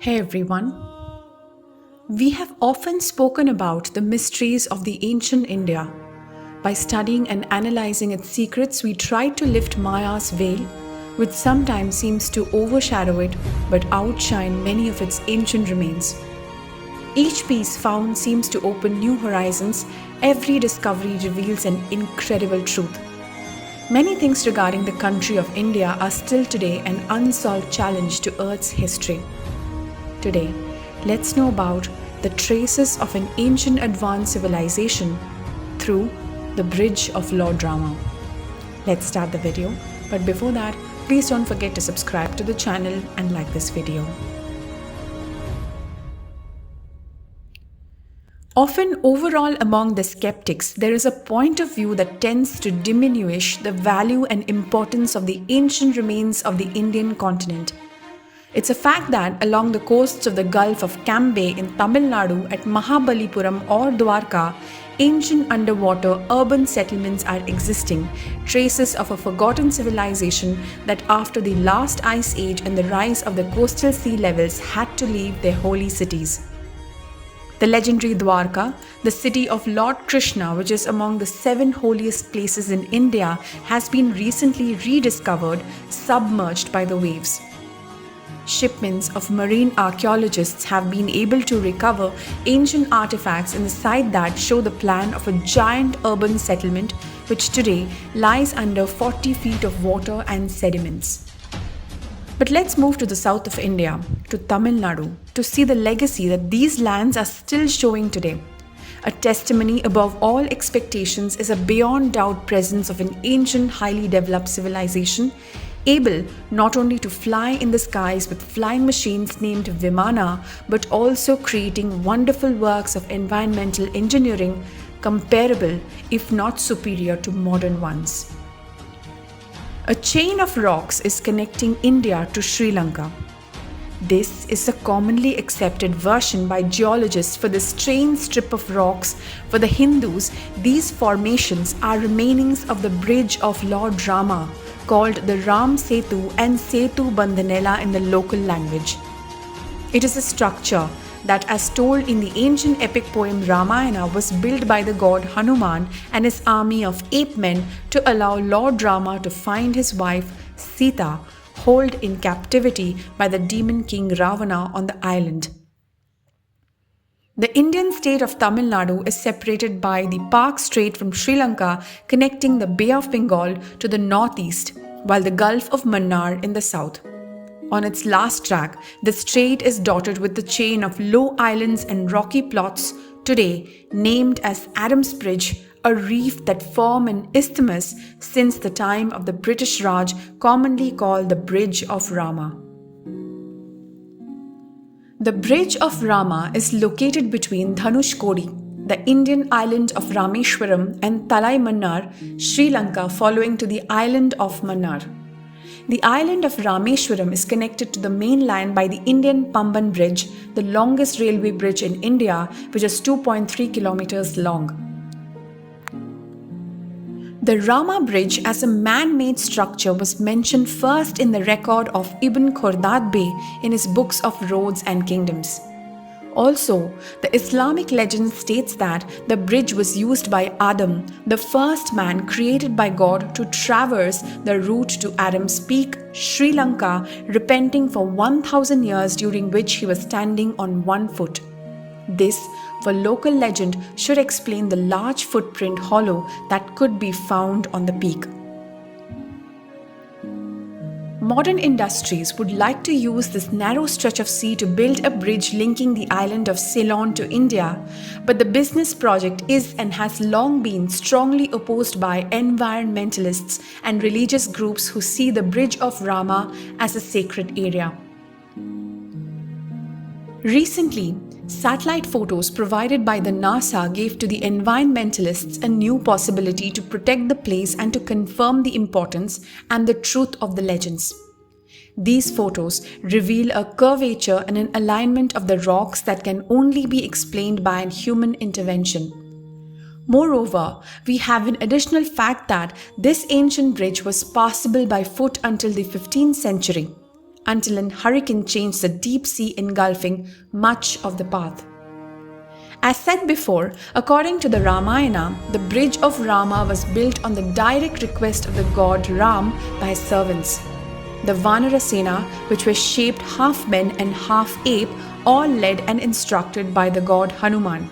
Hey everyone. We have often spoken about the mysteries of the ancient India. By studying and analyzing its secrets, we try to lift Maya's veil, which sometimes seems to overshadow it but outshine many of its ancient remains. Each piece found seems to open new horizons. Every discovery reveals an incredible truth. Many things regarding the country of India are still today an unsolved challenge to Earth's history. Today, let's know about the traces of an ancient advanced civilization through the Bridge of Lord Rama. Let's start the video, but before that, please don't forget to subscribe to the channel and like this video. Often overall among the skeptics, there is a point of view that tends to diminish the value and importance of the ancient remains of the Indian continent. It's a fact that along the coasts of the Gulf of Cambay in Tamil Nadu at Mahabalipuram or Dwarka, ancient underwater urban settlements are existing, traces of a forgotten civilization that after the last ice age and the rise of the coastal sea levels had to leave their holy cities. The legendary Dwarka, the city of Lord Krishna, which is among the 7 holiest places in India, has been recently rediscovered, submerged by the waves. Shipments of marine archaeologists have been able to recover ancient artifacts in the site that show the plan of a giant urban settlement which today lies under 40 feet of water and sediments. But let's move to the south of India, to Tamil Nadu, to see the legacy that these lands are still showing today. A testimony above all expectations is a beyond doubt presence of an ancient, highly developed civilization, able not only to fly in the skies with flying machines named Vimana, but also creating wonderful works of environmental engineering comparable, if not superior, to modern ones. A chain of rocks is connecting India to Sri Lanka. This is a commonly accepted version by geologists for this strange strip of rocks. For the Hindus, these formations are remainings of the bridge of Lord Rama, called the Ram Setu and Setu Bandhanela in the local language. It is a structure that, as told in the ancient epic poem Ramayana, was built by the god Hanuman and his army of ape men to allow Lord Rama to find his wife Sita, held in captivity by the demon king Ravana on the island. The Indian state of Tamil Nadu is separated by the Park Strait from Sri Lanka, connecting the Bay of Bengal to the northeast, while the Gulf of Mannar in the south. On its last track, the strait is dotted with the chain of low islands and rocky plots, today named as Adam's Bridge, a reef that form an isthmus since the time of the British Raj, commonly called the Bridge of Rama. The Bridge of Rama is located between Dhanushkodi, the Indian island of Rameshwaram, and Talai Mannar, Sri Lanka, following to the island of Mannar. The island of Rameshwaram is connected to the mainland by the Indian Pamban Bridge, the longest railway bridge in India, which is 2.3 kilometers long. The Rama Bridge as a man-made structure was mentioned first in the record of Ibn Khordad Bey in his books of roads and kingdoms. Also, the Islamic legend states that the bridge was used by Adam, the first man created by God, to traverse the route to Adam's Peak, Sri Lanka, repenting for 1,000 years, during which he was standing on one foot. This, for local legend, should explain the large footprint hollow that could be found on the peak. Modern industries would like to use this narrow stretch of sea to build a bridge linking the island of Ceylon to India, but the business project is and has long been strongly opposed by environmentalists and religious groups who see the Bridge of Rama as a sacred area. Recently, satellite photos provided by the NASA gave to the environmentalists a new possibility to protect the place and to confirm the importance and the truth of the legends. These photos reveal a curvature and an alignment of the rocks that can only be explained by a human intervention. Moreover, we have an additional fact that this ancient bridge was passable by foot until the 15th century. until a hurricane changed the deep sea, engulfing much of the path. As said before, according to the Ramayana, the bridge of Rama was built on the direct request of the god Ram by his servants. The Vanara Sena, which was shaped half men and half ape, all led and instructed by the god Hanuman.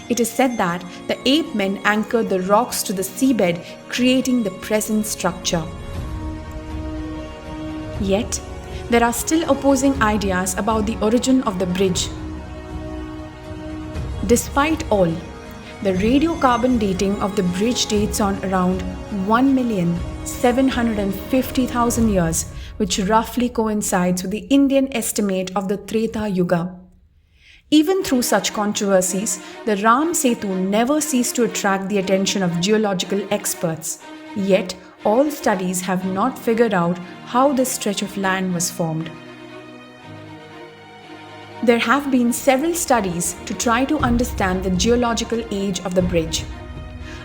It is said that the ape men anchored the rocks to the seabed, creating the present structure. Yet, there are still opposing ideas about the origin of the bridge. Despite all, the radiocarbon dating of the bridge dates on around 1,750,000 years, which roughly coincides with the Indian estimate of the Treta Yuga. Even through such controversies, the Ram Setu never ceased to attract the attention of geological experts. Yet, all studies have not figured out how this stretch of land was formed. There have been several studies to try to understand the geological age of the bridge.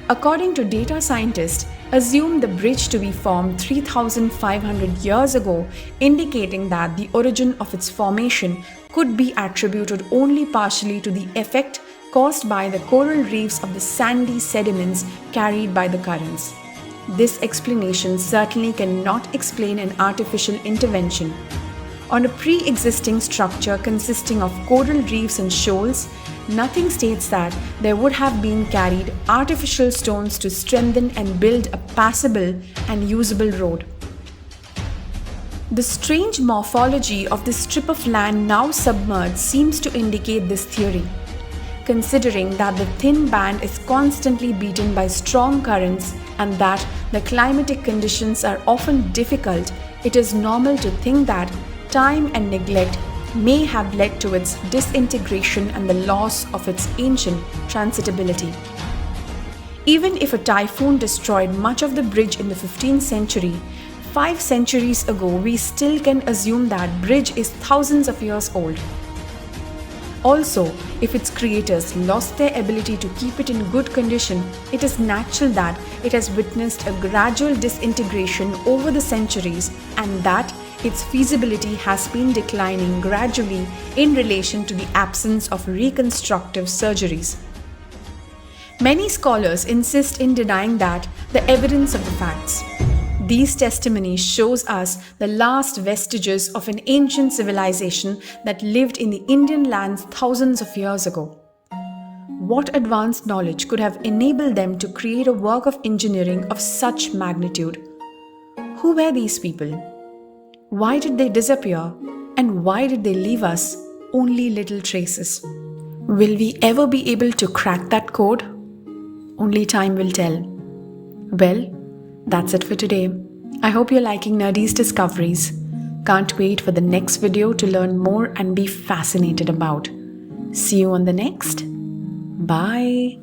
According to data scientists, assume the bridge to be formed 3,500 years ago, indicating that the origin of its formation could be attributed only partially to the effect caused by the coral reefs of the sandy sediments carried by the currents. This explanation certainly cannot explain an artificial intervention. On a pre-existing structure consisting of coral reefs and shoals, nothing states that there would have been carried artificial stones to strengthen and build a passable and usable road. The strange morphology of this strip of land now submerged seems to indicate this theory. Considering that the thin band is constantly beaten by strong currents and that the climatic conditions are often difficult, it is normal to think that time and neglect may have led to its disintegration and the loss of its ancient transitability. Even if a typhoon destroyed much of the bridge in the 15th century, 5 centuries ago we still can assume that bridge is thousands of years old. Also, if its creators lost their ability to keep it in good condition, it is natural that it has witnessed a gradual disintegration over the centuries and that its feasibility has been declining gradually in relation to the absence of reconstructive surgeries. Many scholars insist in denying that the evidence of the facts. These testimonies shows us the last vestiges of an ancient civilization that lived in the Indian lands thousands of years ago. What advanced knowledge could have enabled them to create a work of engineering of such magnitude? Who were these people? Why did they disappear? And why did they leave us only little traces? Will we ever be able to crack that code? Only time will tell. Well, that's it for today. I hope you're liking Nerdies discoveries. Can't wait for the next video to learn more and be fascinated about. See you on the next. Bye.